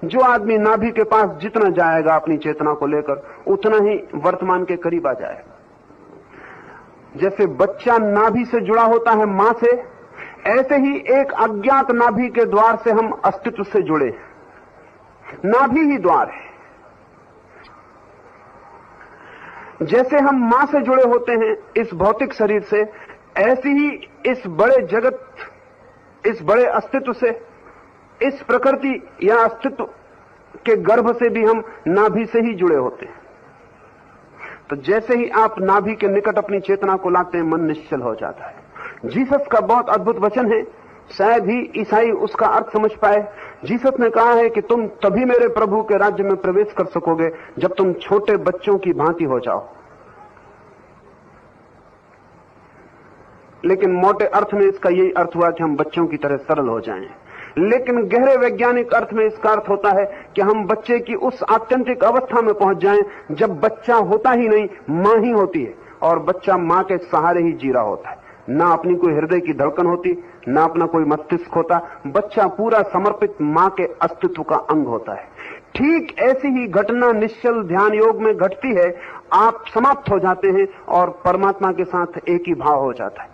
जो आदमी नाभि के पास जितना जाएगा अपनी चेतना को लेकर, उतना ही वर्तमान के करीब आ जाएगा। जैसे बच्चा नाभि से जुड़ा होता है मां से, ऐसे ही एक अज्ञात नाभि के द्वार से हम अस्तित्व से जुड़े। नाभि ही द्वार है। जैसे हम मां से जुड़े होते हैं इस भौतिक शरीर से, ऐसे ही इस बड़े जगत, इस बड़े अस्तित्व से, इस प्रकृति या अस्तित्व के गर्भ से भी हम नाभि से ही जुड़े होते हैं। तो जैसे ही आप नाभि के निकट अपनी चेतना को लाते हैं, मन निश्चल हो जाता है। जीसस का बहुत अद्भुत वचन है, शायद ही ईसाई उसका अर्थ समझ पाए। जीसस ने कहा है कि तुम तभी मेरे प्रभु के राज्य में प्रवेश कर सकोगे जब तुम छोटे बच्चों की भांति हो जाओ। लेकिन मोटे अर्थ में इसका यही अर्थ हुआ कि हम बच्चों की तरह सरल हो जाएं। लेकिन गहरे वैज्ञानिक अर्थ में इसका अर्थ होता है कि हम बच्चे की उस आत्यंतिक अवस्था में पहुंच जाएं जब बच्चा होता ही नहीं, मां ही होती है, और बच्चा मां के सहारे ही जी रहा होता है। ना अपनी कोई हृदय की धड़कन होती, ना अपना कोई मस्तिष्क होता। बच्चा पूरा समर्पित मां के अस्तित्व का अंग होता है। ठीक ऐसी ही घटना निश्चल ध्यान योग में घटती है। आप समाप्त हो जाते हैं और परमात्मा के साथ एक ही भाव हो जाता है।